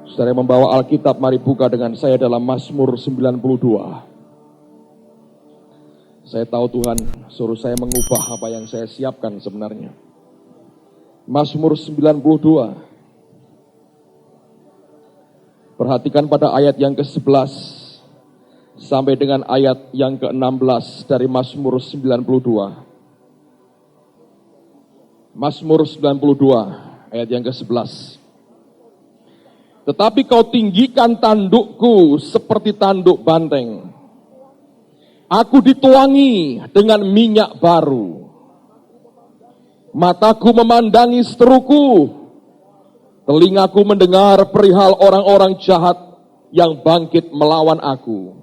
Saudara yang membawa Alkitab, mari buka dengan saya dalam Mazmur 92. Saya tahu Tuhan suruh saya mengubah apa yang saya siapkan sebenarnya. Mazmur 92. Perhatikan pada ayat yang ke-11 sampai dengan ayat yang ke-16 dari Mazmur 92. Mazmur 92 ayat yang ke-11. Tetapi kau tinggikan tandukku seperti tanduk banteng. Aku dituangi dengan minyak baru. Mataku memandangi seteruku. Telingaku mendengar perihal orang-orang jahat yang bangkit melawan aku.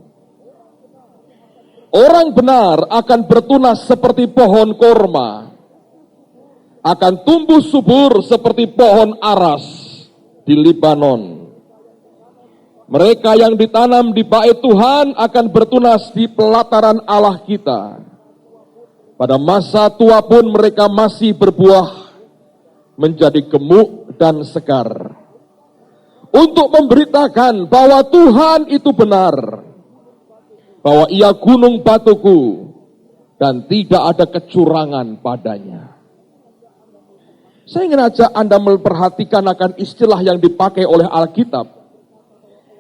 Orang benar akan bertunas seperti pohon korma. Akan tumbuh subur seperti pohon aras di Libanon. Mereka yang ditanam di bait Tuhan akan bertunas di pelataran Allah kita. Pada masa tua pun mereka masih berbuah menjadi gemuk dan segar. Untuk memberitakan bahwa Tuhan itu benar. Bahwa ia gunung batuku dan tidak ada kecurangan padanya. Saya ingin ajak Anda memperhatikan akan istilah yang dipakai oleh Alkitab.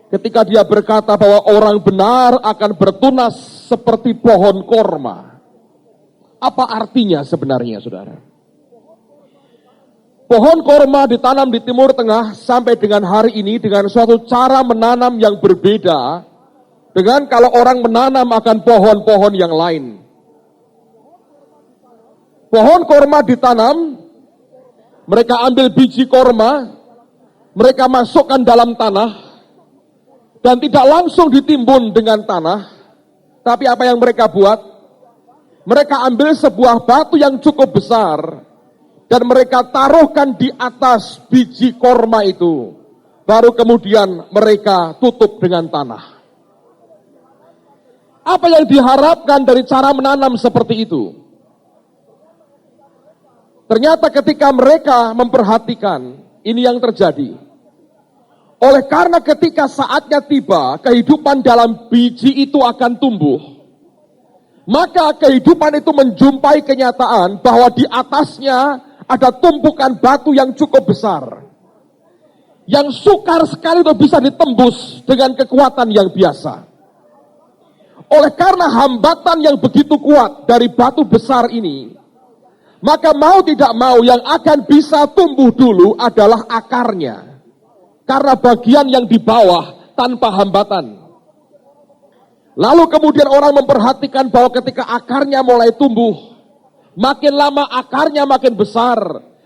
Ketika dia berkata bahwa orang benar akan bertunas seperti pohon korma. Apa artinya sebenarnya, saudara? Pohon korma ditanam di Timur Tengah sampai dengan hari ini dengan suatu cara menanam yang berbeda dengan kalau orang menanam akan pohon-pohon yang lain. Pohon korma ditanam, mereka ambil biji korma, mereka masukkan dalam tanah, dan tidak langsung ditimbun dengan tanah, tapi apa yang mereka buat? Mereka ambil sebuah batu yang cukup besar, dan mereka taruhkan di atas biji korma itu. Baru kemudian mereka tutup dengan tanah. Apa yang diharapkan dari cara menanam seperti itu? Ternyata ketika mereka memperhatikan, ini yang terjadi. Oleh karena ketika saatnya tiba, kehidupan dalam biji itu akan tumbuh. Maka kehidupan itu menjumpai kenyataan bahwa di atasnya ada tumpukan batu yang cukup besar. Yang sukar sekali itu bisa ditembus dengan kekuatan yang biasa. Oleh karena hambatan yang begitu kuat dari batu besar ini, maka mau tidak mau yang akan bisa tumbuh dulu adalah akarnya. Karena bagian yang di bawah tanpa hambatan. Lalu kemudian orang memperhatikan bahwa ketika akarnya mulai tumbuh, makin lama akarnya makin besar,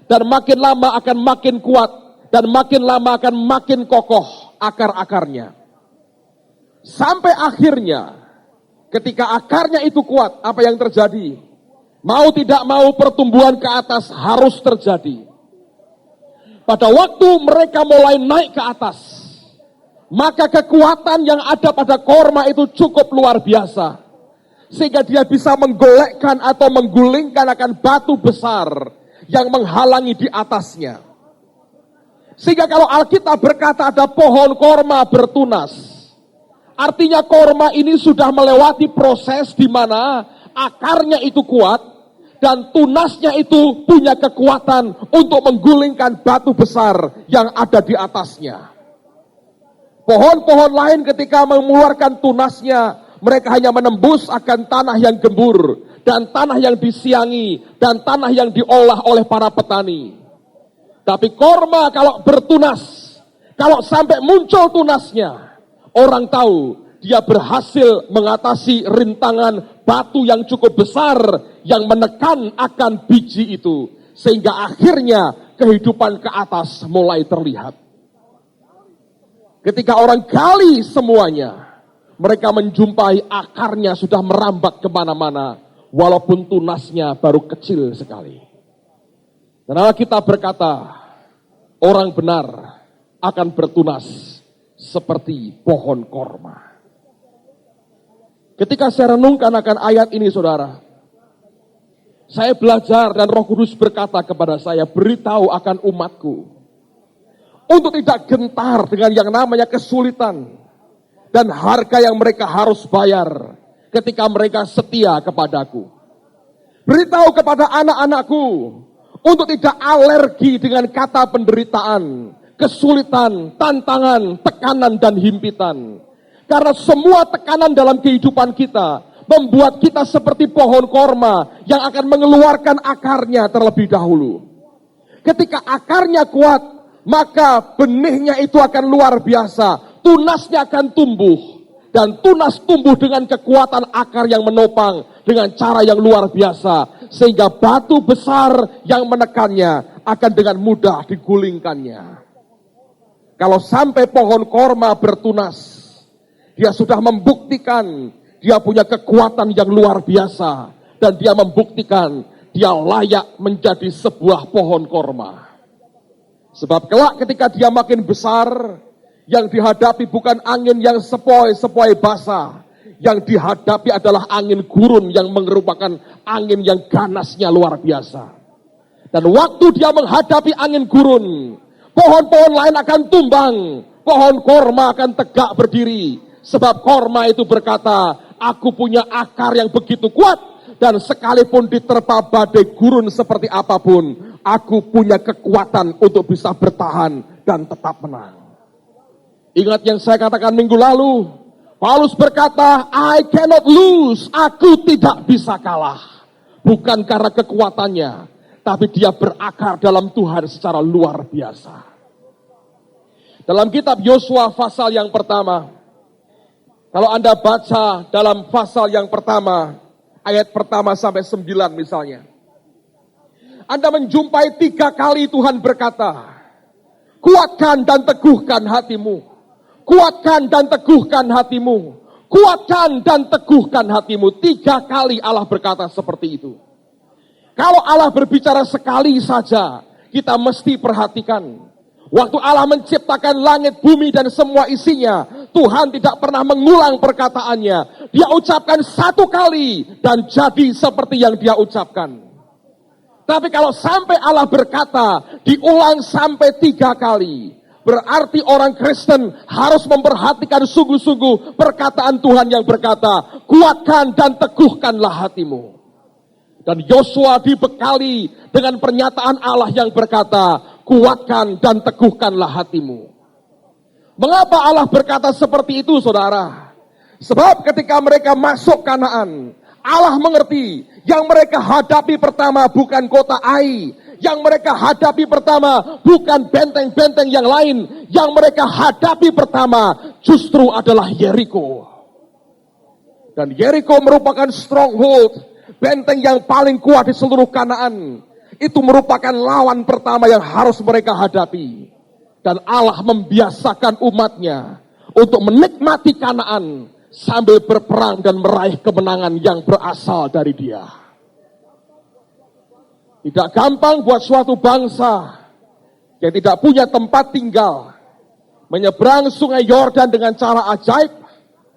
dan makin lama akan makin kuat, dan makin lama akan makin kokoh akar-akarnya. Sampai akhirnya, ketika akarnya itu kuat, apa yang terjadi? Mau tidak mau pertumbuhan ke atas harus terjadi. Pada waktu mereka mulai naik ke atas, maka kekuatan yang ada pada korma itu cukup luar biasa. Sehingga dia bisa menggolekkan atau menggulingkan akan batu besar yang menghalangi di atasnya. Sehingga kalau Alkitab berkata ada pohon korma bertunas, artinya korma ini sudah melewati proses di mana akarnya itu kuat, dan tunasnya itu punya kekuatan untuk menggulingkan batu besar yang ada di atasnya. Pohon-pohon lain ketika mengeluarkan tunasnya, mereka hanya menembus akan tanah yang gembur, dan tanah yang disiangi, dan tanah yang diolah oleh para petani. Tapi korma kalau bertunas, kalau sampai muncul tunasnya, orang tahu dia berhasil mengatasi rintangan batu yang cukup besar yang menekan akan biji itu. Sehingga akhirnya kehidupan ke atas mulai terlihat. Ketika orang gali semuanya, mereka menjumpai akarnya sudah merambat kemana-mana, walaupun tunasnya baru kecil sekali. Dan Alkitab berkata, orang benar akan bertunas seperti pohon korma. Ketika saya renungkan akan ayat ini, saudara, saya belajar dan Roh Kudus berkata kepada saya, beritahu akan umatku. untuk tidak gentar dengan yang namanya kesulitan dan harga yang mereka harus bayar ketika mereka setia kepadaku. Beritahu kepada anak-anakku untuk tidak alergi dengan kata penderitaan, kesulitan, tantangan, tekanan, dan himpitan. Karena semua tekanan dalam kehidupan kita membuat kita seperti pohon korma yang akan mengeluarkan akarnya terlebih dahulu. Ketika akarnya kuat, maka benihnya itu akan luar biasa. Tunasnya akan tumbuh. Dan tunas tumbuh dengan kekuatan akar yang menopang dengan cara yang luar biasa. Sehingga batu besar yang menekannya akan dengan mudah digulingkannya. Kalau sampai pohon korma bertunas, dia sudah membuktikan dia punya kekuatan yang luar biasa. Dan dia membuktikan dia layak menjadi sebuah pohon korma. Sebab kelak ketika dia makin besar, yang dihadapi bukan angin yang sepoi-sepoi basah. Yang dihadapi adalah angin gurun yang merupakan angin yang ganasnya luar biasa. Dan waktu dia menghadapi angin gurun, pohon-pohon lain akan tumbang, pohon korma akan tegak berdiri. Sebab korma itu berkata, aku punya akar yang begitu kuat, dan sekalipun diterpa badai gurun seperti apapun, aku punya kekuatan untuk bisa bertahan dan tetap menang. Ingat yang saya katakan minggu lalu, Paulus berkata, I cannot lose, aku tidak bisa kalah. Bukan karena kekuatannya, tapi dia berakar dalam Tuhan secara luar biasa. Dalam kitab Yosua pasal yang pertama, kalau Anda baca dalam pasal yang pertama, ayat pertama sampai 9 misalnya, Anda menjumpai 3 kali Tuhan berkata, kuatkan dan teguhkan hatimu. Kuatkan dan teguhkan hatimu. Kuatkan dan teguhkan hatimu. 3 kali Allah berkata seperti itu. Kalau Allah berbicara sekali saja, kita mesti perhatikan. Waktu Allah menciptakan langit, bumi, dan semua isinya, Tuhan tidak pernah mengulang perkataannya. Dia ucapkan 1 kali, dan jadi seperti yang dia ucapkan. Tapi kalau sampai Allah berkata, diulang sampai 3 kali, berarti orang Kristen harus memperhatikan sungguh-sungguh perkataan Tuhan yang berkata, kuatkan dan teguhkanlah hatimu. Dan Yosua dibekali dengan pernyataan Allah yang berkata, kuatkan dan teguhkanlah hatimu. Mengapa Allah berkata seperti itu, saudara? Sebab ketika mereka masuk Kanaan, Allah mengerti yang mereka hadapi pertama bukan kota Ai. Yang mereka hadapi pertama bukan benteng-benteng yang lain. Yang mereka hadapi pertama justru adalah Yeriko. Dan Yeriko merupakan stronghold, benteng yang paling kuat di seluruh Kanaan. Itu merupakan lawan pertama yang harus mereka hadapi. Dan Allah membiasakan umatnya untuk menikmati Kanaan sambil berperang dan meraih kemenangan yang berasal dari dia. Tidak gampang buat suatu bangsa yang tidak punya tempat tinggal menyeberang sungai Yordan dengan cara ajaib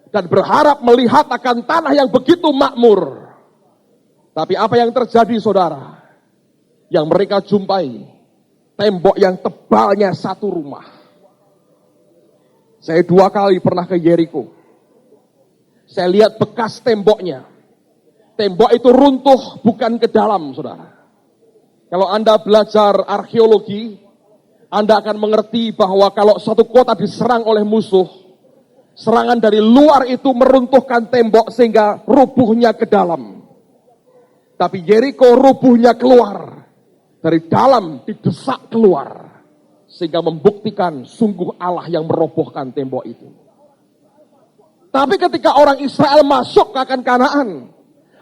dan berharap melihat akan tanah yang begitu makmur. Tapi apa yang terjadi, saudara? Yang mereka jumpai tembok yang tebalnya 1 rumah. Saya 2 kali pernah ke Yeriko. Saya lihat bekas temboknya. Tembok itu runtuh bukan ke dalam, saudara. Kalau Anda belajar arkeologi, Anda akan mengerti bahwa kalau suatu kota diserang oleh musuh, serangan dari luar itu meruntuhkan tembok sehingga rubuhnya ke dalam. Tapi Yeriko rubuhnya keluar. Dari dalam didesak keluar. Sehingga membuktikan sungguh Allah yang merobohkan tembok itu. Tapi ketika orang Israel masuk ke akan Kanaan,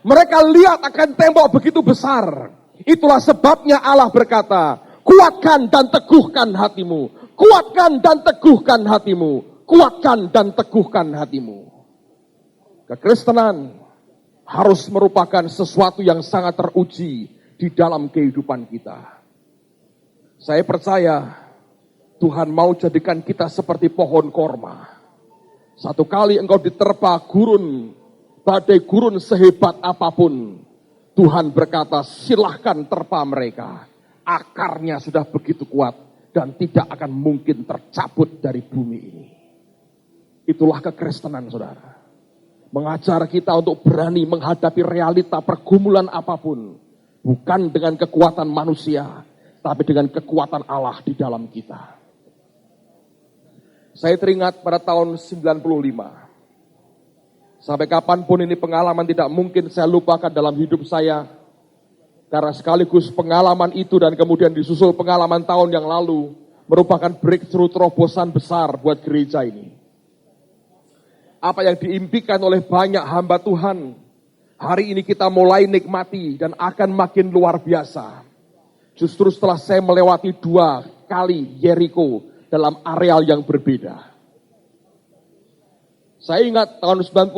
mereka lihat akan tembok begitu besar. Itulah sebabnya Allah berkata, kuatkan dan teguhkan hatimu. Kuatkan dan teguhkan hatimu. Kuatkan dan teguhkan hatimu. Kekristenan harus merupakan sesuatu yang sangat teruji di dalam kehidupan kita. Saya percaya Tuhan mau jadikan kita seperti pohon korma. Satu kali engkau diterpa gurun, badai gurun sehebat apapun, Tuhan berkata, silahkan terpa mereka. Akarnya sudah begitu kuat dan tidak akan mungkin tercabut dari bumi ini. Itulah kekristenan, saudara. Mengajar kita untuk berani menghadapi realita pergumulan apapun. Bukan dengan kekuatan manusia, tapi dengan kekuatan Allah di dalam kita. Saya teringat pada tahun 95. Sampai kapanpun ini pengalaman tidak mungkin saya lupakan dalam hidup saya. Karena sekaligus pengalaman itu dan kemudian disusul pengalaman tahun yang lalu merupakan breakthrough terobosan besar buat gereja ini. Apa yang diimpikan oleh banyak hamba Tuhan, hari ini kita mulai nikmati dan akan makin luar biasa. Justru setelah saya melewati 2 kali Jericho dalam areal yang berbeda. Saya ingat tahun 95,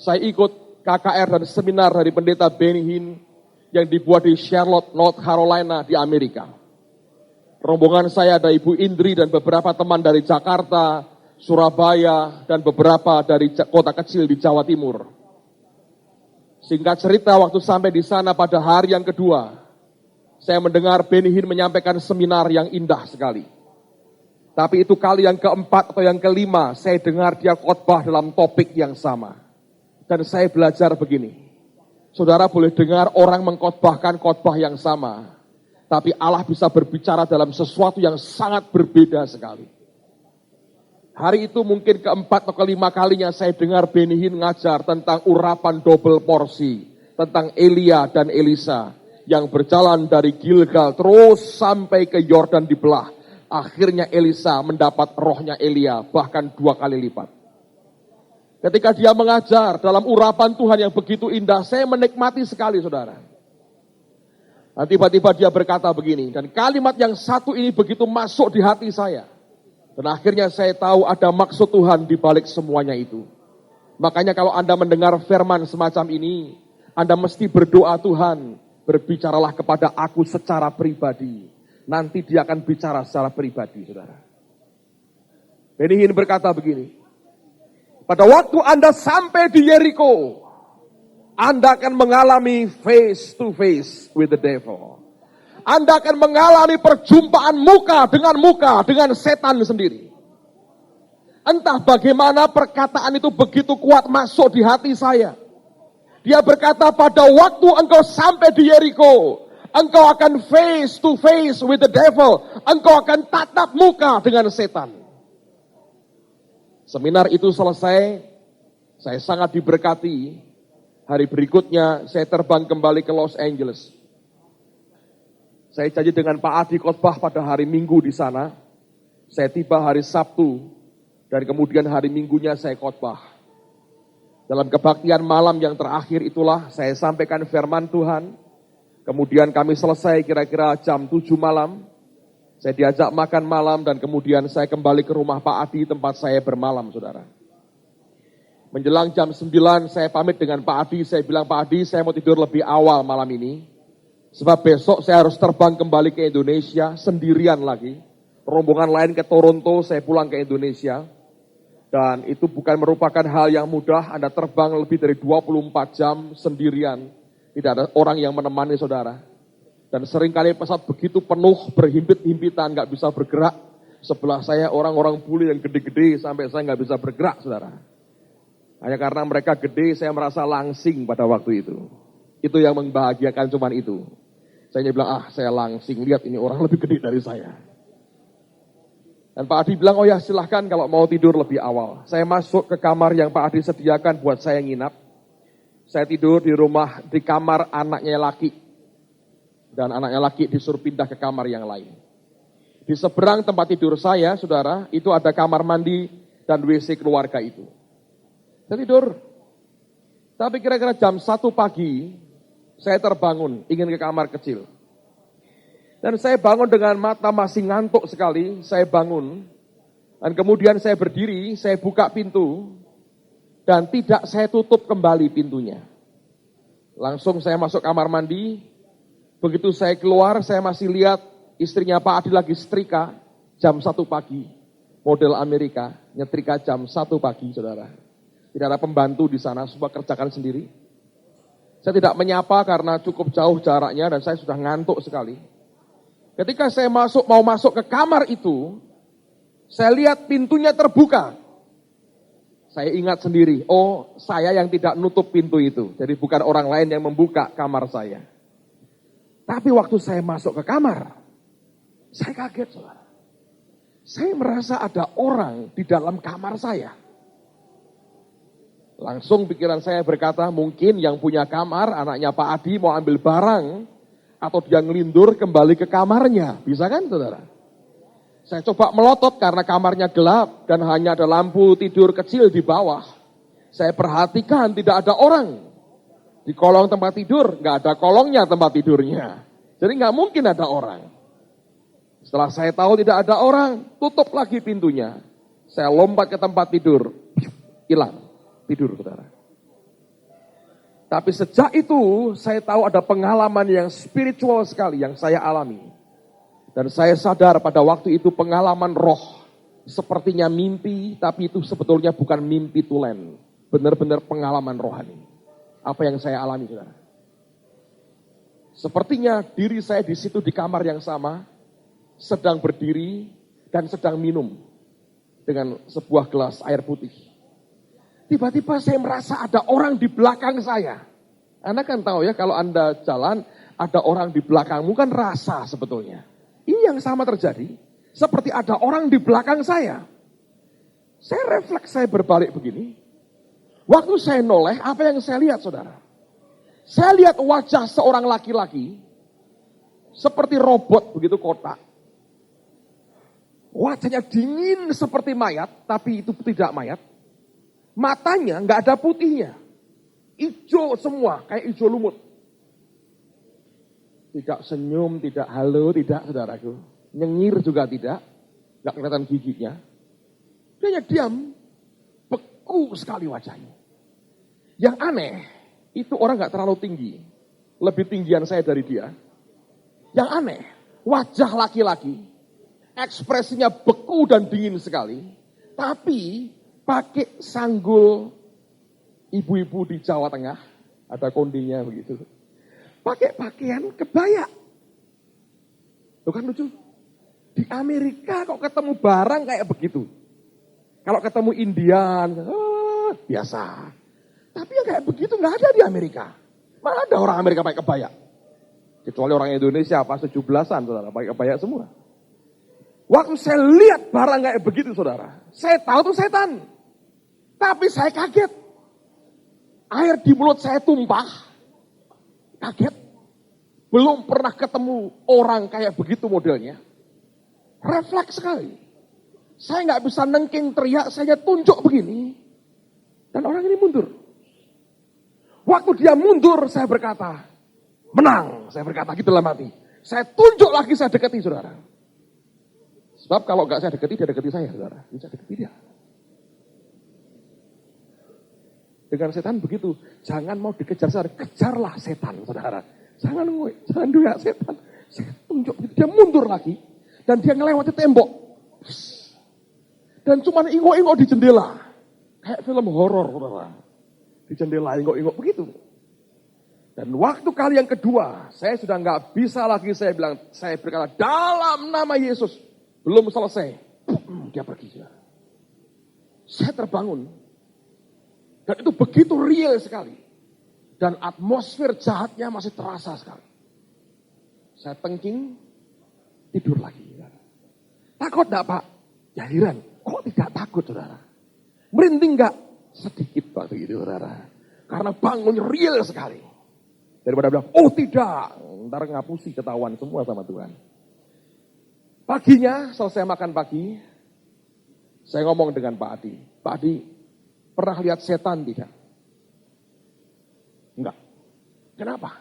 saya ikut KKR dan seminar dari pendeta Benny Hinn yang dibuat di Charlotte, North Carolina di Amerika. Rombongan saya ada Ibu Indri dan beberapa teman dari Jakarta, Surabaya, dan beberapa dari kota kecil di Jawa Timur. Singkat cerita, waktu sampai di sana pada hari yang kedua, saya mendengar Benny Hinn menyampaikan seminar yang indah sekali. Tapi itu kali yang keempat atau yang kelima, saya dengar dia khotbah dalam topik yang sama. Dan saya belajar begini, saudara boleh dengar orang mengkhotbahkan khotbah yang sama, tapi Allah bisa berbicara dalam sesuatu yang sangat berbeda sekali. Hari itu mungkin keempat atau kelima kalinya saya dengar Benny Hinn ngajar tentang urapan double porsi, tentang Elia dan Elisa yang berjalan dari Gilgal terus sampai ke Yordan dibelah. Akhirnya Elisa mendapat rohnya Elia, bahkan 2 kali lipat. Ketika dia mengajar dalam urapan Tuhan yang begitu indah, saya menikmati sekali, saudara. Dan tiba-tiba dia berkata begini, dan kalimat yang satu ini begitu masuk di hati saya. Dan akhirnya saya tahu ada maksud Tuhan di balik semuanya itu. Makanya kalau Anda mendengar firman semacam ini, Anda mesti berdoa, Tuhan, berbicaralah kepada aku secara pribadi. Nanti dia akan bicara secara pribadi, saudara. Benny Hinn berkata begini, pada waktu Anda sampai di Jericho, Anda akan mengalami face to face with the devil. Anda akan mengalami perjumpaan muka dengan setan sendiri. Entah bagaimana perkataan itu begitu kuat masuk di hati saya. Dia berkata pada waktu engkau sampai di Jericho, engkau akan face to face with the devil. Engkau akan tatap muka dengan setan. Seminar itu selesai. Saya sangat diberkati. Hari berikutnya saya terbang kembali ke Los Angeles. Saya janji dengan Pak Adi khotbah pada hari Minggu di sana. Saya tiba hari Sabtu. Dan kemudian hari Minggunya saya khotbah. Dalam kebaktian malam yang terakhir itulah saya sampaikan firman Tuhan. Kemudian kami selesai kira-kira jam 7 malam. Saya diajak makan malam dan kemudian saya kembali ke rumah Pak Adi tempat saya bermalam, saudara. Menjelang jam 9 saya pamit dengan Pak Adi. Saya bilang, Pak Adi, saya mau tidur lebih awal malam ini. Sebab besok saya harus terbang kembali ke Indonesia sendirian lagi. Rombongan lain ke Toronto, saya pulang ke Indonesia. Dan itu bukan merupakan hal yang mudah. Anda terbang lebih dari 24 jam sendirian. Tidak ada orang yang menemani saudara. Dan seringkali pesawat begitu penuh, berhimpit-himpitan, gak bisa bergerak. Sebelah saya orang-orang bule yang gede-gede sampai saya gak bisa bergerak, saudara. Hanya karena mereka gede, saya merasa langsing pada waktu itu. Itu yang membahagiakan cuman itu. Saya bilang, saya langsing, lihat ini orang lebih gede dari saya. Dan Pak Adi bilang, oh ya silahkan kalau mau tidur lebih awal. Saya masuk ke kamar yang Pak Adi sediakan buat saya nginap. Saya tidur di rumah, di kamar anaknya laki. Dan anaknya laki disuruh pindah ke kamar yang lain. Di seberang tempat tidur saya, saudara, itu ada kamar mandi dan WC keluarga itu. Saya tidur. Tapi kira-kira jam 1 pagi, saya terbangun, ingin ke kamar kecil. Dan saya bangun dengan mata masih ngantuk sekali, saya bangun. Dan kemudian saya berdiri, saya buka pintu. Dan tidak saya tutup kembali pintunya. Langsung saya masuk kamar mandi. Begitu saya keluar, saya masih lihat istrinya Pak Adi lagi setrika jam 1 pagi. Model Amerika, nyetrika jam 1 pagi, saudara. Tidak ada pembantu di sana, semua kerjakan sendiri. Saya tidak menyapa karena cukup jauh jaraknya dan saya sudah ngantuk sekali. Ketika saya mau masuk ke kamar itu, saya lihat pintunya terbuka. Saya ingat sendiri, oh saya yang tidak nutup pintu itu. Jadi bukan orang lain yang membuka kamar saya. Tapi waktu saya masuk ke kamar, saya kaget, saudara. Saya merasa ada orang di dalam kamar saya. Langsung pikiran saya berkata, mungkin yang punya kamar, anaknya Pak Adi mau ambil barang, atau dia ngelindur kembali ke kamarnya. Bisa kan, saudara? Saya coba melotot karena kamarnya gelap dan hanya ada lampu tidur kecil di bawah. Saya perhatikan tidak ada orang. Di kolong tempat tidur, nggak ada kolongnya tempat tidurnya. Jadi nggak mungkin ada orang. Setelah saya tahu tidak ada orang, tutup lagi pintunya. Saya lompat ke tempat tidur, hilang tidur, saudara. Tapi sejak itu saya tahu ada pengalaman yang spiritual sekali yang saya alami. Dan saya sadar pada waktu itu pengalaman roh. Sepertinya mimpi, tapi itu sebetulnya bukan mimpi tulen. Benar-benar pengalaman rohani. Apa yang saya alami, saudara. Sepertinya diri saya di situ di kamar yang sama, sedang berdiri dan sedang minum dengan sebuah gelas air putih. Tiba-tiba saya merasa ada orang di belakang saya. Anda kan tahu ya, kalau Anda jalan, ada orang di belakangmu kan rasa sebetulnya. Ini yang sama terjadi, seperti ada orang di belakang saya. Saya refleks, saya berbalik begini. Waktu saya noleh, apa yang saya lihat, saudara? Saya lihat wajah seorang laki-laki, seperti robot begitu kotak. Wajahnya dingin seperti mayat, tapi itu tidak mayat. Matanya nggak ada putihnya. Hijau semua, kayak hijau lumut. Tidak senyum, tidak halo, tidak, saudaraku. Nyengir juga tidak. Nggak kelihatan giginya. Dia hanya diam. Beku sekali wajahnya. Yang aneh, itu orang nggak terlalu tinggi. Lebih tinggian saya dari dia. Yang aneh, wajah laki-laki. Ekspresinya beku dan dingin sekali. Tapi pakai sanggul ibu-ibu di Jawa Tengah. Ada kondinya begitu. Pakai pakaian kebaya. Itu kan lucu. Di Amerika kok ketemu barang kayak begitu. Kalau ketemu Indian, biasa. Tapi yang kayak begitu nggak ada di Amerika. Mana ada orang Amerika pakai kebaya. Kecuali orang Indonesia pas 17-an, saudara, pakai kebaya semua. Waktu saya lihat barang kayak begitu, saudara, saya tahu itu setan. Tapi saya kaget. Air di mulut saya tumpah. Kaget. Belum pernah ketemu orang kayak begitu modelnya. Refleks sekali. Saya nggak bisa nengking teriak, saya tunjuk begini. Dan orang ini mundur. Waktu dia mundur, saya berkata, menang. Saya berkata gitu dalam hati. Saya tunjuk lagi, saya dekati, saudara. Sebab kalau nggak saya dekati, dia dekati saya, saudara. Bisa dekati dia. Dengan setan begitu, jangan mau dikejar, saudara. Kejarlah setan, saudara. Jangan doyak setan. Saya tunjuk, dia mundur lagi. Dan dia ngelewati tembok. Dan cuma ingok-ingok di jendela. Kayak film horor, saudara. Di jendela ingok-ingok begitu. Dan waktu kali yang kedua, saya sudah nggak bisa lagi, saya berkata, dalam nama Yesus. Belum selesai. Dia pergi. Saya terbangun. Dan itu begitu real sekali. Dan atmosfer jahatnya masih terasa sekali. Saya tengking, tidur lagi. Takut enggak, Pak? Ya heran, kok tidak takut, saudara? Merinding enggak? Sedikit waktu itu, saudara. Karena bangun real sekali. Daripada bilang, oh tidak. Ntar ngapusi ketahuan semua sama Tuhan. Paginya, selesai makan pagi, saya ngomong dengan Pak Adi. Pak Adi, pernah lihat setan tidak? Enggak. Kenapa?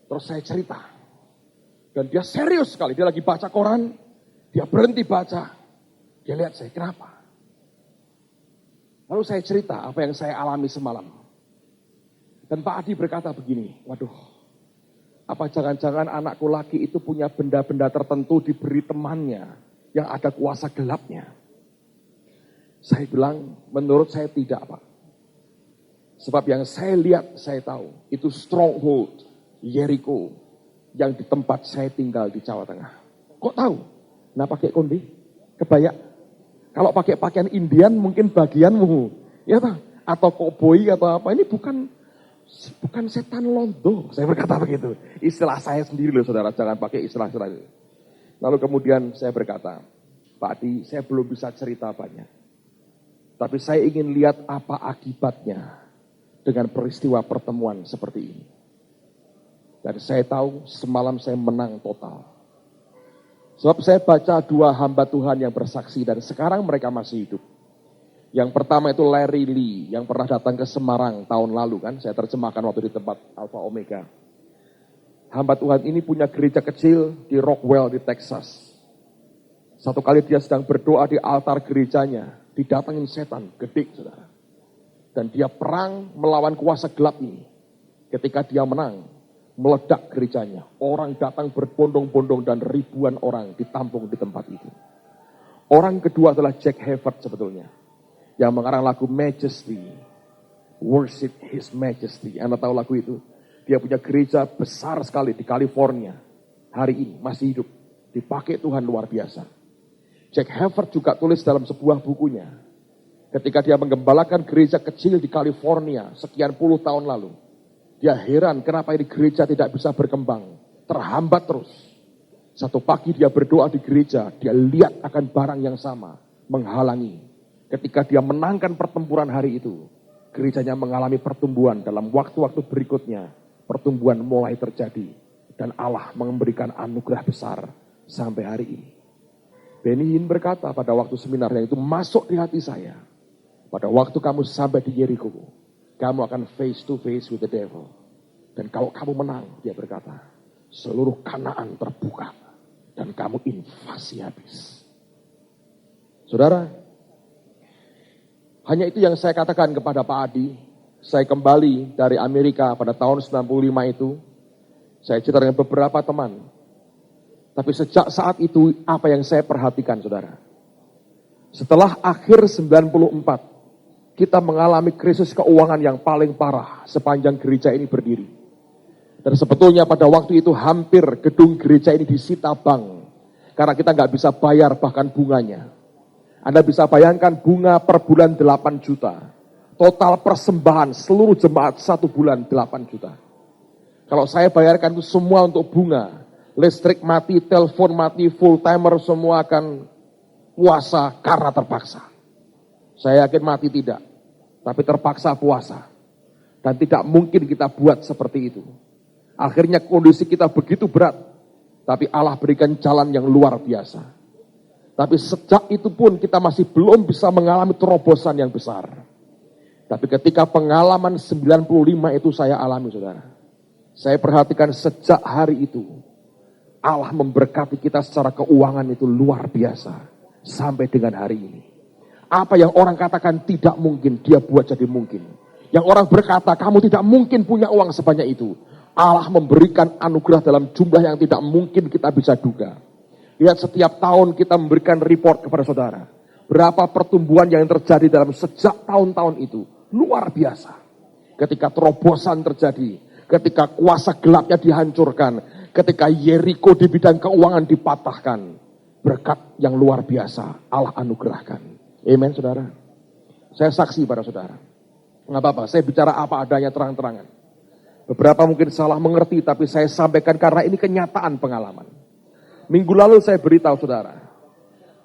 Terus saya cerita. Dan dia serius sekali. Dia lagi baca koran. Dia berhenti baca. Dia lihat saya, kenapa? Lalu saya cerita apa yang saya alami semalam. Dan Pak Adi berkata begini. Waduh. Apa jangan-jangan anakku laki itu punya benda-benda tertentu diberi temannya. Yang ada kuasa gelapnya. Saya bilang, menurut saya tidak, Pak. Sebab yang saya lihat, saya tahu. Itu stronghold, Jericho. yang di tempat saya tinggal di Jawa Tengah. Kok tahu? Nah pakai konde, kebaya. Kalau pakai pakaian Indian mungkin bagianmu, ya tak? Atau koboi atau apa, ini bukan setan londo. Saya berkata begitu. Istilah saya sendiri loh saudara, jangan pakai istilah-istilah itu. Lalu kemudian saya berkata, Pak Adi, saya belum bisa cerita banyak. Tapi saya ingin lihat apa akibatnya dengan peristiwa pertemuan seperti ini. Dan saya tahu semalam saya menang total. Sebab saya baca 2 hamba Tuhan yang bersaksi dan sekarang mereka masih hidup. Yang pertama itu Larry Lee yang pernah datang ke Semarang tahun lalu kan. Saya terjemahkan waktu di tempat Alpha Omega. Hamba Tuhan ini punya gereja kecil di Rockwell di Texas. Satu kali dia sedang berdoa di altar gerejanya. Didatangin setan, gede saudara. Dan dia perang melawan kuasa gelap ini. Ketika dia menang, meledak gerejanya. Orang datang berbondong-bondong dan ribuan orang ditampung di tempat itu. Orang kedua adalah Jack Havert sebetulnya. Yang mengarang lagu Majesty. Worship His Majesty. Anda tahu lagu itu? Dia punya gereja besar sekali di California. Hari ini masih hidup. Dipakai Tuhan luar biasa. Jack Havert juga tulis dalam sebuah bukunya. Ketika dia menggembalakan gereja kecil di California sekian puluh tahun lalu. Dia heran kenapa ini gereja tidak bisa berkembang. Terhambat terus. Satu pagi dia berdoa di gereja. Dia lihat akan barang yang sama. Menghalangi. Ketika dia menangkan pertempuran hari itu. Gerejanya mengalami pertumbuhan dalam waktu-waktu berikutnya. Pertumbuhan mulai terjadi. Dan Allah memberikan anugerah besar sampai hari ini. Benny Hinn berkata pada waktu seminar yang itu masuk di hati saya. Pada waktu kamu sampai di Jericho, kamu akan face to face with the devil. Dan kalau kamu menang, dia berkata, seluruh Kanaan terbuka. Dan kamu invasi habis. Saudara, hanya itu yang saya katakan kepada Pak Adi. Saya kembali dari Amerika pada tahun 95 itu. Saya cerita dengan beberapa teman. Tapi sejak saat itu apa yang saya perhatikan saudara. Setelah akhir 94, kita mengalami krisis keuangan yang paling parah sepanjang gereja ini berdiri. Dan sebetulnya pada waktu itu hampir gedung gereja ini disita bank. Karena kita nggak bisa bayar bahkan bunganya. Anda bisa bayangkan bunga per bulan 8 juta. Total persembahan seluruh jemaat 1 bulan 8 juta. Kalau saya bayarkan itu semua untuk bunga. Listrik mati, telepon mati, full timer semua akan puasa karena terpaksa. Saya yakin mati tidak, tapi terpaksa puasa. Dan tidak mungkin kita buat seperti itu. Akhirnya kondisi kita begitu berat, tapi Allah berikan jalan yang luar biasa. Tapi sejak itu pun kita masih belum bisa mengalami terobosan yang besar. Tapi ketika pengalaman 95 itu saya alami saudara. Saya perhatikan sejak hari itu. Allah memberkati kita secara keuangan itu luar biasa. Sampai dengan hari ini. Apa yang orang katakan tidak mungkin, dia buat jadi mungkin. Yang orang berkata, kamu tidak mungkin punya uang sebanyak itu. Allah memberikan anugerah dalam jumlah yang tidak mungkin kita bisa duga. Lihat setiap tahun kita memberikan report kepada saudara. Berapa pertumbuhan yang terjadi dalam sejak tahun-tahun itu. Luar biasa. Ketika terobosan terjadi. Ketika kuasa gelapnya dihancurkan. Ketika Jericho di bidang keuangan dipatahkan. Berkat yang luar biasa Allah anugerahkan. Amen saudara. Saya saksi pada saudara. Nggak apa-apa, saya bicara apa adanya terang-terangan. Beberapa mungkin salah mengerti tapi saya sampaikan karena ini kenyataan pengalaman. Minggu lalu saya beritahu saudara.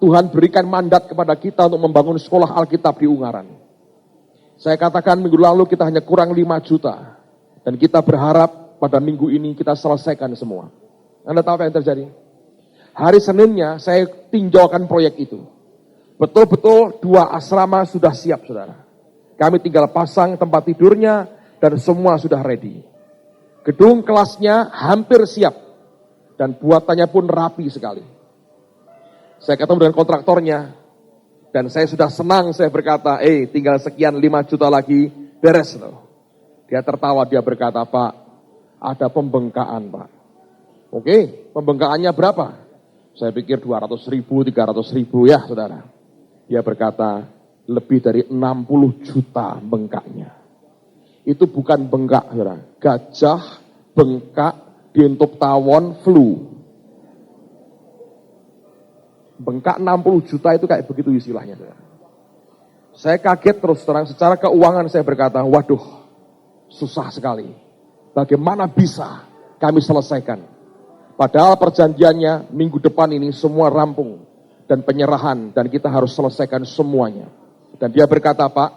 Tuhan berikan mandat kepada kita untuk membangun sekolah Alkitab di Ungaran. Saya katakan minggu lalu kita hanya kurang 5 juta. Dan kita berharap pada minggu ini kita selesaikan semua. Anda tahu apa yang terjadi? Hari Seninnya saya tinjaukan proyek itu. Betul-betul 2 asrama sudah siap saudara. Kami tinggal pasang tempat tidurnya dan semua sudah ready. Gedung kelasnya hampir siap. Dan buatannya pun rapi sekali. Saya ketemu dengan kontraktornya. Dan saya sudah senang saya berkata, tinggal sekian 5 juta lagi beres loh. Dia tertawa, dia berkata, Pak, ada pembengkaan Pak. Oke, pembengkaannya berapa? Saya pikir 200 ribu, 300 ribu ya saudara. Dia berkata, lebih dari 60 juta bengkaknya. Itu bukan bengkak saudara. Gajah bengkak dientup tawon flu. Bengkak 60 juta itu kayak begitu istilahnya. Saya kaget terus terang, secara keuangan saya berkata, waduh, susah sekali. Bagaimana bisa kami selesaikan? Padahal perjanjiannya minggu depan ini semua rampung dan penyerahan dan kita harus selesaikan semuanya. Dan dia berkata, Pak,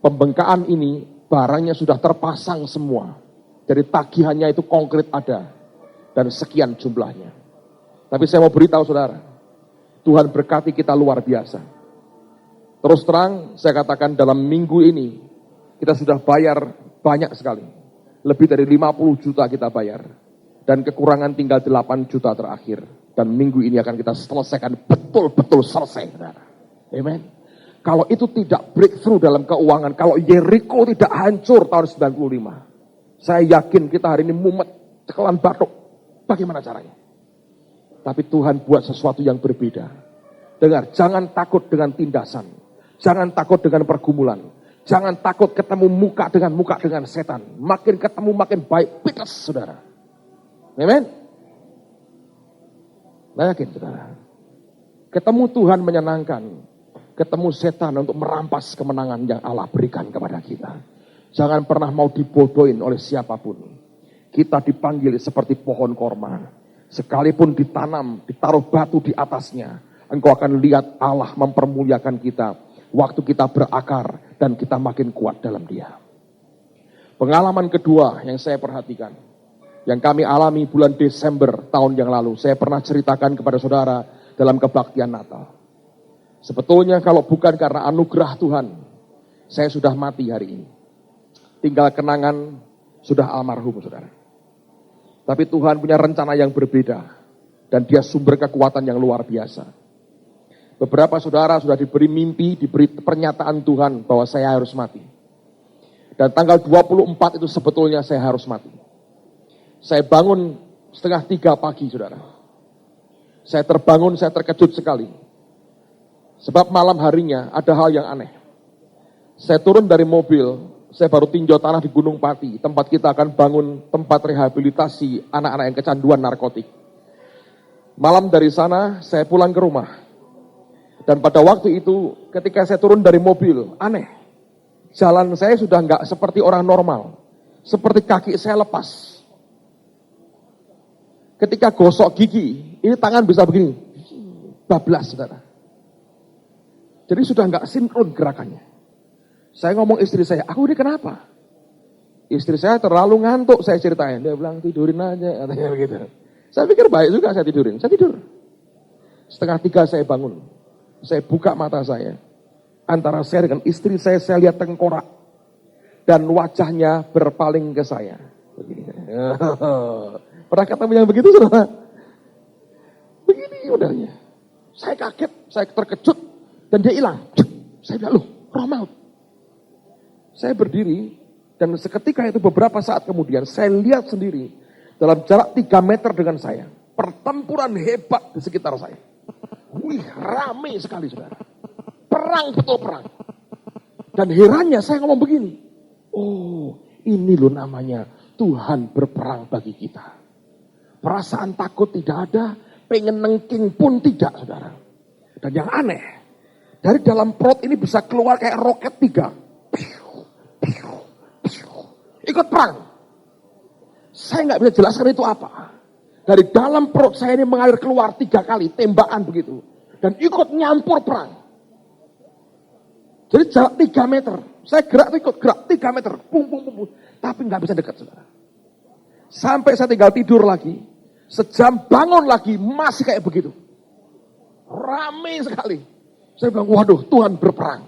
pembengkaan ini barangnya sudah terpasang semua. Jadi tagihannya itu konkret ada dan sekian jumlahnya. Tapi saya mau beritahu saudara, Tuhan berkati kita luar biasa. Terus terang, saya katakan dalam minggu ini, kita sudah bayar banyak sekali. Lebih dari 50 juta kita bayar. Dan kekurangan tinggal 8 juta terakhir. Dan minggu ini akan kita selesaikan betul-betul selesai. Amen. Kalau itu tidak breakthrough dalam keuangan, kalau Yeriko tidak hancur tahun 95, saya yakin kita hari ini mumet, cekelan batuk. Bagaimana caranya? Tapi Tuhan buat sesuatu yang berbeda. Dengar, jangan takut dengan tindasan. Jangan takut dengan pergumulan. Jangan takut ketemu muka dengan setan. Makin ketemu makin baik. Pites, saudara. Amen. Saya yakin, saudara. Ketemu Tuhan menyenangkan. Ketemu setan untuk merampas kemenangan yang Allah berikan kepada kita. Jangan pernah mau dibodohin oleh siapapun. Kita dipanggil seperti pohon korma. Sekalipun ditanam, ditaruh batu di atasnya, engkau akan lihat Allah mempermuliakan kita. Waktu kita berakar dan kita makin kuat dalam Dia. Pengalaman kedua yang saya perhatikan, yang kami alami bulan Desember tahun yang lalu, saya pernah ceritakan kepada saudara dalam kebaktian Natal. Sebetulnya kalau bukan karena anugerah Tuhan, saya sudah mati hari ini. Tinggal kenangan sudah almarhum saudara. Tapi Tuhan punya rencana yang berbeda. Dan Dia sumber kekuatan yang luar biasa. Beberapa saudara sudah diberi mimpi, diberi pernyataan Tuhan bahwa saya harus mati. Dan tanggal 24 itu sebetulnya saya harus mati. Saya bangun 2:30 pagi saudara. Saya terbangun, saya terkejut sekali. Sebab malam harinya ada hal yang aneh. Saya turun dari mobil, saya baru tinjau tanah di Gunung Pati. Tempat kita akan bangun tempat rehabilitasi anak-anak yang kecanduan narkotik. Malam dari sana saya pulang ke rumah. Dan pada waktu itu ketika saya turun dari mobil, aneh. Jalan saya sudah nggak seperti orang normal. Seperti kaki saya lepas. Ketika gosok gigi, ini tangan bisa begini. Bablas saudara. Jadi sudah nggak sinkron gerakannya. Saya ngomong istri saya, aku ini kenapa? Istri saya terlalu ngantuk, saya ceritain. Dia bilang tidurin aja, katanya begitu. Saya pikir baik juga saya tidurin. Saya tidur. 2:30 saya bangun. Saya buka mata saya. Antara saya dengan istri saya lihat tengkorak. Dan wajahnya berpaling ke saya. Begini. Pernah ketemu yang begitu, saudara? Begini modelnya. Saya kaget, saya terkejut. Dan dia hilang. Saya bilang, loh, roh maut. Saya berdiri. Dan seketika itu beberapa saat kemudian, saya lihat sendiri. Dalam jarak 3 meter dengan saya. Pertempuran hebat di sekitar saya. Wih, rame sekali saudara. Perang, betul perang. Dan herannya saya ngomong begini. Oh, ini loh namanya Tuhan berperang bagi kita. Perasaan takut tidak ada. Pengen nengking pun tidak saudara. Dan yang aneh. Dari dalam perut ini bisa keluar kayak roket 3. Ikut perang. Saya nggak bisa jelaskan itu apa. Dari dalam perut saya ini mengalir keluar 3 kali tembakan begitu. Dan ikut nyampur perang. Jadi jarak 3 meter. Saya ikut gerak 3 meter. Pum. Tapi nggak bisa dekat saudara. Sampai saya tinggal tidur lagi. Sejam bangun lagi masih kayak begitu. Rame sekali. Saya bilang waduh Tuhan berperang.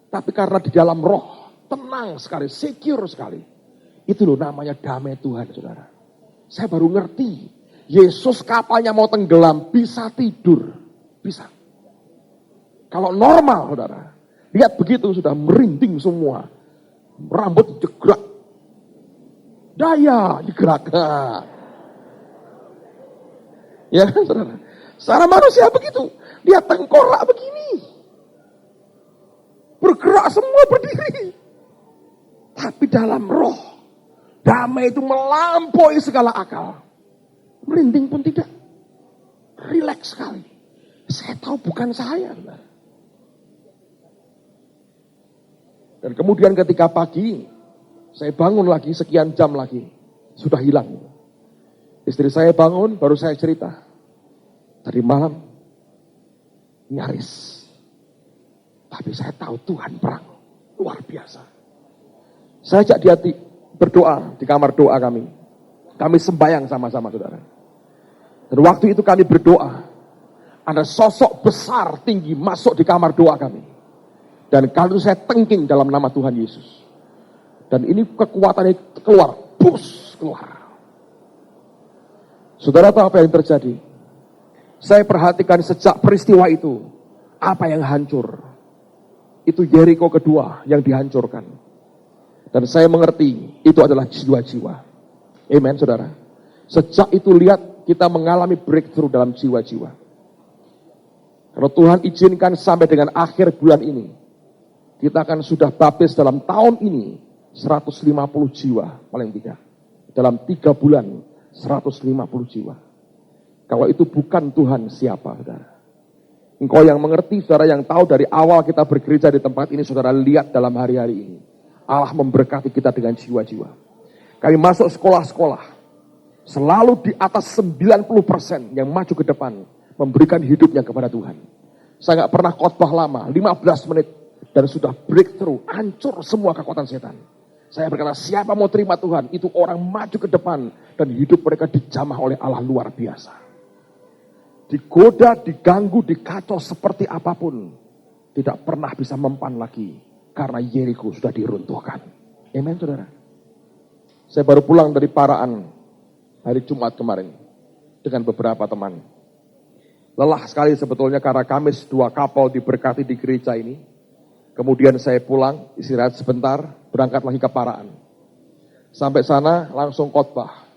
Tapi karena di dalam roh tenang sekali, secure sekali. Itu loh namanya damai Tuhan saudara. Saya baru ngerti. Yesus kapalnya mau tenggelam, bisa tidur. Bisa. Kalau normal saudara. Lihat begitu sudah merinding semua. Rambut digerak. Daya digerak. Ya kan saudara. Secara manusia begitu. Dia tengkorak begini. Bergerak semua berdiri. Tapi dalam roh. Damai itu melampaui segala akal. Merinding pun tidak. Rileks sekali. Saya tahu bukan saya. Dan kemudian ketika pagi, saya bangun lagi sekian jam lagi. Sudah hilang. Istri saya bangun, baru saya cerita. Tadi malam, nyaris. Tapi saya tahu Tuhan perang. Luar biasa. Saya ajak dia berdoa di kamar doa kami. Kami sembahyang sama-sama, saudara. Dan waktu itu kami berdoa. Ada sosok besar tinggi masuk di kamar doa kami. Dan kali itu saya tengking dalam nama Tuhan Yesus. Dan ini kekuatannya keluar. Bus, keluar. Saudara tahu apa yang terjadi? Saya perhatikan sejak peristiwa itu. Apa yang hancur? Itu Yeriko kedua yang dihancurkan. Dan saya mengerti itu adalah jiwa-jiwa. Amen, saudara. Sejak itu lihat kita mengalami breakthrough dalam jiwa-jiwa. Kalau Tuhan izinkan sampai dengan akhir bulan ini, kita akan sudah baptis dalam tahun ini 150 jiwa paling tidak. Dalam 3 bulan 150 jiwa. Kalau itu bukan Tuhan siapa, saudara? Engkau yang mengerti, saudara, yang tahu dari awal kita bergereja di tempat ini, saudara lihat dalam hari-hari ini. Allah memberkati kita dengan jiwa-jiwa. Kami masuk sekolah-sekolah, selalu di atas 90% yang maju ke depan, memberikan hidupnya kepada Tuhan. Saya gak pernah khotbah lama, 15 menit, dan sudah breakthrough, hancur semua kekuatan setan. Saya berkata, siapa mau terima Tuhan, itu orang maju ke depan, dan hidup mereka dijamah oleh Allah luar biasa. Digoda, diganggu, dikacau seperti apapun, tidak pernah bisa mempan lagi, karena Yeriko sudah diruntuhkan. Amen, saudara. Saya baru pulang dari Paraan hari Jumat kemarin dengan beberapa teman. Lelah sekali sebetulnya karena Kamis 2 kapal diberkati di gereja ini. Kemudian saya pulang, istirahat sebentar, berangkat lagi ke Paraan. Sampai sana langsung khotbah.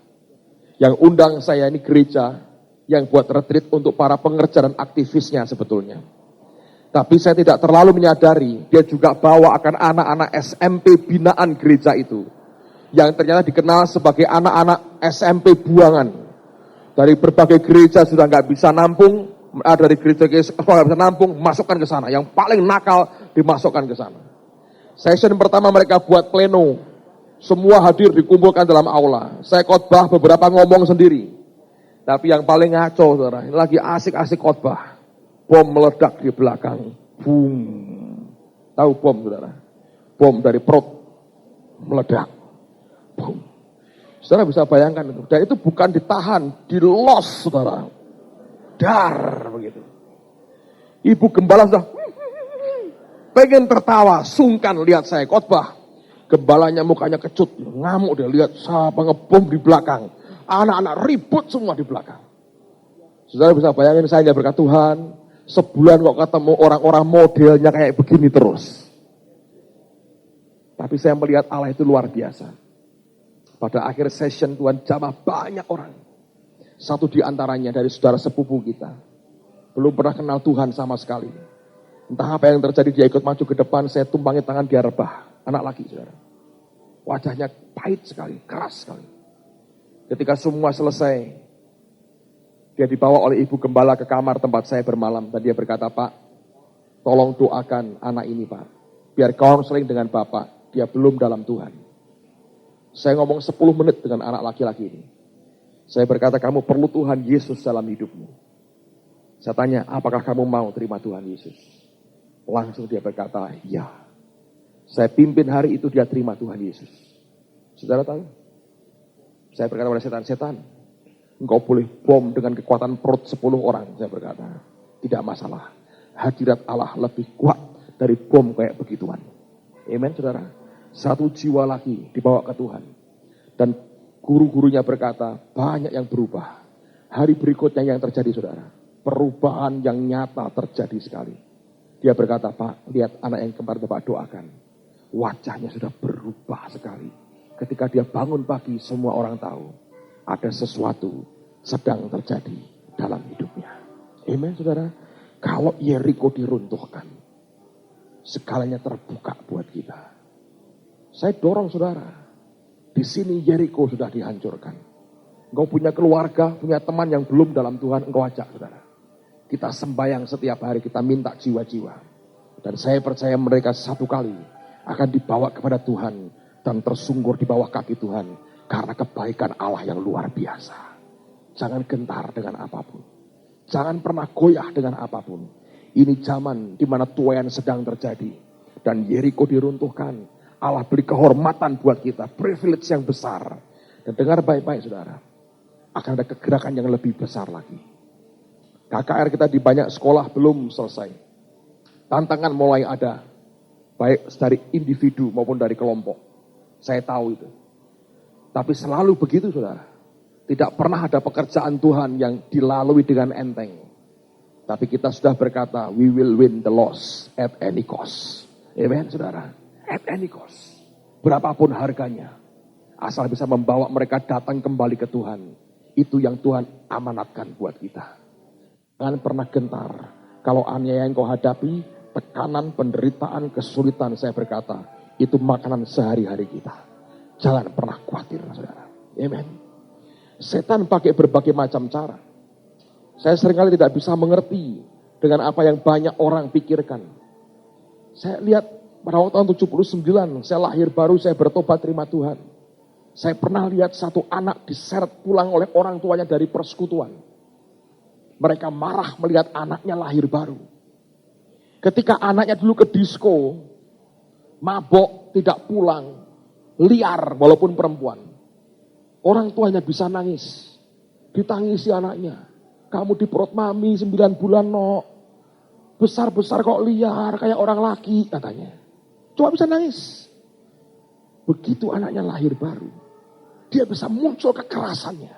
Yang undang saya ini gereja yang buat retreat untuk para pengerja dan aktivisnya sebetulnya. Tapi saya tidak terlalu menyadari, dia juga bawa akan anak-anak SMP binaan gereja itu. Yang ternyata dikenal sebagai anak-anak SMP buangan. Dari berbagai gereja sudah nggak bisa nampung, dari gereja nggak bisa nampung, masukkan ke sana. Yang paling nakal dimasukkan ke sana. Session pertama mereka buat pleno, semua hadir dikumpulkan dalam aula. Saya khotbah beberapa ngomong sendiri. Tapi yang paling ngaco, saudara, ini lagi asik-asik khotbah, bom meledak di belakang, boom. Tahu bom, saudara? Bom dari perut meledak. Boom. Saudara bisa bayangkan itu. Dan itu bukan ditahan, dilos, saudara. Dar, begitu. Ibu gembala sudah pengen tertawa, sungkan lihat saya khotbah. Gembalanya mukanya kecut, ngamuk dia lihat siapa ngebom di belakang. Anak-anak ribut semua di belakang. Saudara bisa bayangin saya berkat Tuhan, sebulan kok ketemu orang-orang modelnya kayak begini terus. Tapi saya melihat Allah itu luar biasa. Pada akhir session Tuhan jamah banyak orang. Satu di antaranya dari saudara sepupu kita. Belum pernah kenal Tuhan sama sekali. Entah apa yang terjadi, dia ikut maju ke depan, saya tumpangi tangan, dia rebah. Anak laki, saudara. Wajahnya pahit sekali, keras sekali. Ketika semua selesai, dia dibawa oleh ibu gembala ke kamar tempat saya bermalam. Dan dia berkata, Pak, tolong doakan anak ini, Pak. Biar counseling dengan Bapak, dia belum dalam Tuhan. Saya ngomong 10 menit dengan anak laki-laki ini. Saya berkata, kamu perlu Tuhan Yesus dalam hidupmu. Saya tanya, apakah kamu mau terima Tuhan Yesus? Langsung dia berkata, ya. Saya pimpin hari itu dia terima Tuhan Yesus. Saudara tahu? Saya berkata pada setan, engkau boleh bom dengan kekuatan perut 10 orang. Saya berkata, tidak masalah. Hadirat Allah lebih kuat dari bom kayak begituan. Amen, saudara. 1 jiwa lagi dibawa ke Tuhan. Dan guru-gurunya berkata, banyak yang berubah. Hari berikutnya yang terjadi, saudara. Perubahan yang nyata terjadi sekali. Dia berkata, Pak, lihat anak yang kemarin Bapak doakan. Wajahnya sudah berubah sekali. Ketika dia bangun pagi, semua orang tahu. Ada sesuatu sedang terjadi dalam hidupnya. Amen, saudara. Kalau Yeriko diruntuhkan, segalanya terbuka buat kita. Saya dorong saudara, Di sini Yeriko sudah dihancurkan. Engkau punya keluarga, punya teman yang belum dalam Tuhan, engkau ajak saudara. Kita sembahyang setiap hari, kita minta jiwa-jiwa. Dan saya percaya mereka satu kali akan dibawa kepada Tuhan dan tersungkur di bawah kaki Tuhan karena kebaikan Allah yang luar biasa. Jangan gentar dengan apapun. Jangan pernah goyah dengan apapun. Ini zaman di mana tuaian sedang terjadi. Dan Yeriko diruntuhkan. Allah beri kehormatan buat kita. Privilege yang besar. Dan dengar baik-baik saudara. Akan ada kegerakan yang lebih besar lagi. KKR kita di banyak sekolah belum selesai. Tantangan mulai ada. Baik dari individu maupun dari kelompok. Saya tahu itu. Tapi selalu begitu saudara. Tidak pernah ada pekerjaan Tuhan yang dilalui dengan enteng. Tapi kita sudah berkata, we will win the loss at any cost. Amen saudara. At any cost. Berapapun harganya. Asal bisa membawa mereka datang kembali ke Tuhan. Itu yang Tuhan amanatkan buat kita. Jangan pernah gentar. Kalau aniaya yang kau hadapi, tekanan, penderitaan, kesulitan, saya berkata, itu makanan sehari-hari kita. Jangan pernah khawatir saudara. Amen. Setan pakai berbagai macam cara. Saya seringkali tidak bisa mengerti dengan apa yang banyak orang pikirkan. Saya lihat pada waktu tahun 79, saya lahir baru, saya bertobat terima Tuhan. Saya pernah lihat satu anak diseret pulang oleh orang tuanya dari persekutuan. Mereka marah melihat anaknya lahir baru. Ketika anaknya dulu ke disko, mabok, tidak pulang, liar walaupun perempuan. Orang tuanya bisa nangis. Ditangisi anaknya. Kamu di perut mami 9 bulan no. Besar-besar kok liar kayak orang laki katanya. Coba bisa nangis. Begitu anaknya lahir baru. Dia bisa muncul kekerasannya.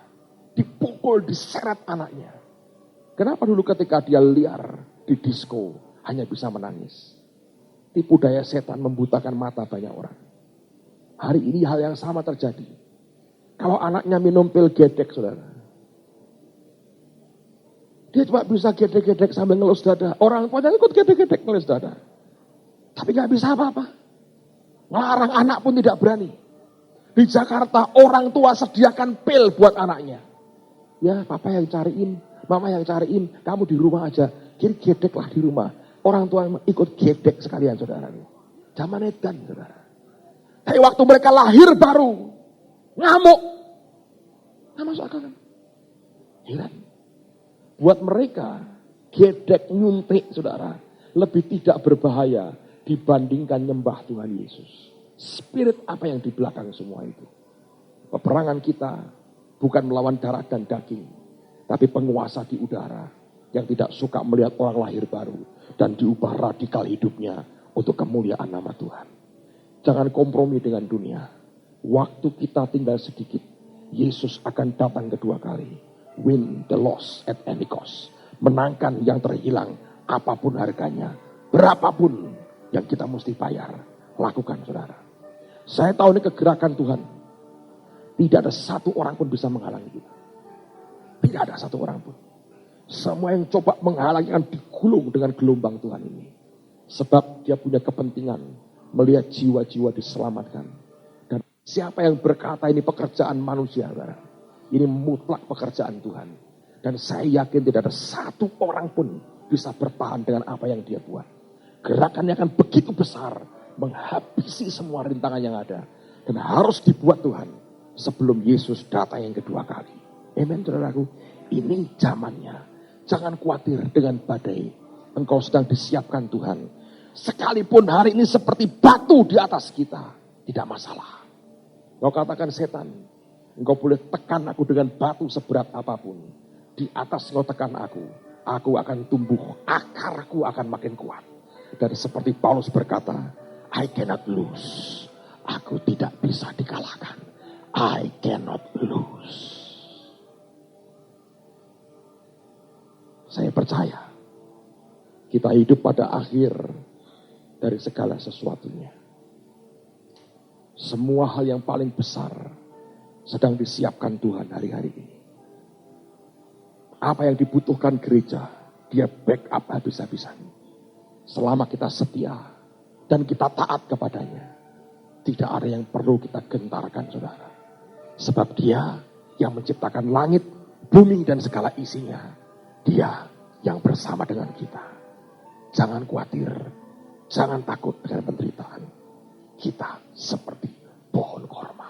Dipukul, diseret anaknya. Kenapa dulu ketika dia liar di disko hanya bisa menangis? Tipu daya setan membutakan mata banyak orang. Hari ini hal yang sama terjadi. Kalau anaknya minum pil gedek, saudara. Dia cuma bisa gedek-gedek sambil ngelus dada. Orang tuanya ikut gedek-gedek ngelus dada. Tapi gak bisa apa-apa. Ngelarang anak pun tidak berani. Di Jakarta orang tua sediakan pil buat anaknya. Ya papa yang cariin, mama yang cariin, kamu di rumah aja. Kiri gedeklah di rumah. Orang tua ikut gedek sekalian saudara. Zaman edan saudara. Tapi waktu mereka lahir baru. Ngamuk. Nggak masuk akal kan? Heran. Buat mereka, gedek nyuntik saudara, lebih tidak berbahaya dibandingkan nyembah Tuhan Yesus. Spirit apa yang di belakang semua itu? Peperangan kita bukan melawan darah dan daging, tapi penguasa di udara yang tidak suka melihat orang lahir baru dan diubah radikal hidupnya untuk kemuliaan nama Tuhan. Jangan kompromi dengan dunia. Waktu kita tinggal sedikit, Yesus akan datang kedua kali. Win the loss at any cost. Menangkan yang terhilang, apapun harganya, berapapun yang kita mesti bayar. Lakukan saudara. Saya tahu ini kegerakan Tuhan. Tidak ada satu orang pun bisa menghalangi kita. Tidak ada satu orang pun. Semua yang coba menghalangi akan digulung dengan gelombang Tuhan ini. Sebab dia punya kepentingan melihat jiwa-jiwa diselamatkan. Siapa yang berkata ini pekerjaan manusia, saudara? Ini mutlak pekerjaan Tuhan. Dan saya yakin tidak ada satu orang pun bisa bertahan dengan apa yang dia buat. Gerakannya akan begitu besar, menghabisi semua rintangan yang ada. Dan harus dibuat Tuhan sebelum Yesus datang yang kedua kali. Amen, saudaraku. Ini zamannya. Jangan khawatir dengan badai. Engkau sedang disiapkan Tuhan. Sekalipun hari ini seperti batu di atas kita, tidak masalah. Kau katakan setan, engkau boleh tekan aku dengan batu seberat apapun. Di atas kau tekan aku akan tumbuh, akarku akan makin kuat. Dan seperti Paulus berkata, I cannot lose. Aku tidak bisa dikalahkan. I cannot lose. Saya percaya, kita hidup pada akhir dari segala sesuatunya. Semua hal yang paling besar sedang disiapkan Tuhan hari-hari ini. Apa yang dibutuhkan gereja, dia backup habis-habisan. Selama kita setia dan kita taat kepadanya. Tidak ada yang perlu kita gentarkan, saudara. Sebab Dia yang menciptakan langit, bumi, dan segala isinya. Dia yang bersama dengan kita. Jangan khawatir, jangan takut dengan penderitaan. Kita seperti pohon korma.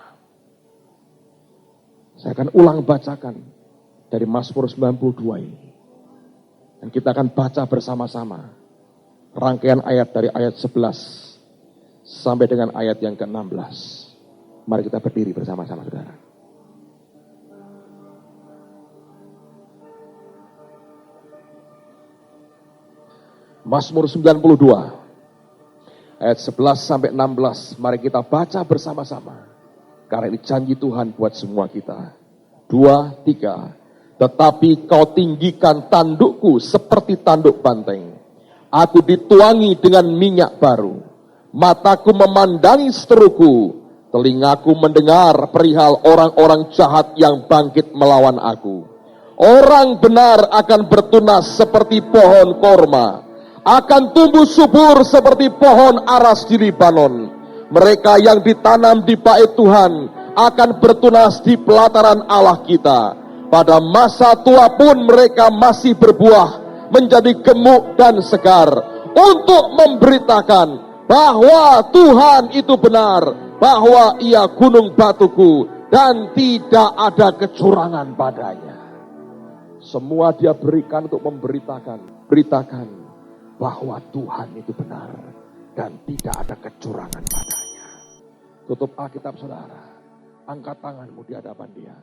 Saya akan ulang bacakan dari Mazmur 92 ini. Dan kita akan baca bersama-sama rangkaian ayat dari ayat 11 sampai dengan ayat yang ke-16. Mari kita berdiri bersama-sama, saudara. Mazmur 92 ayat 11 sampai 16. Mari kita baca bersama-sama. Karena ini janji Tuhan buat semua kita. 2, 3. Tetapi kau tinggikan tandukku seperti tanduk banteng. Aku dituangi dengan minyak baru. Mataku memandangi seteruku. Telingaku mendengar perihal orang-orang jahat yang bangkit melawan aku. Orang benar akan bertunas seperti pohon korma. Akan tumbuh subur seperti pohon aras di Libanon. Mereka yang ditanam di bait Tuhan akan bertunas di pelataran Allah kita. Pada masa tua pun mereka masih berbuah, menjadi gemuk dan segar, untuk memberitakan bahwa Tuhan itu benar, bahwa Ia gunung batuku dan tidak ada kecurangan padanya. Semua Dia berikan untuk memberitakan, beritakan bahwa Tuhan itu benar dan tidak ada kecurangan padanya. Tutup Alkitab, saudara. Angkat tanganmu di hadapan Dia.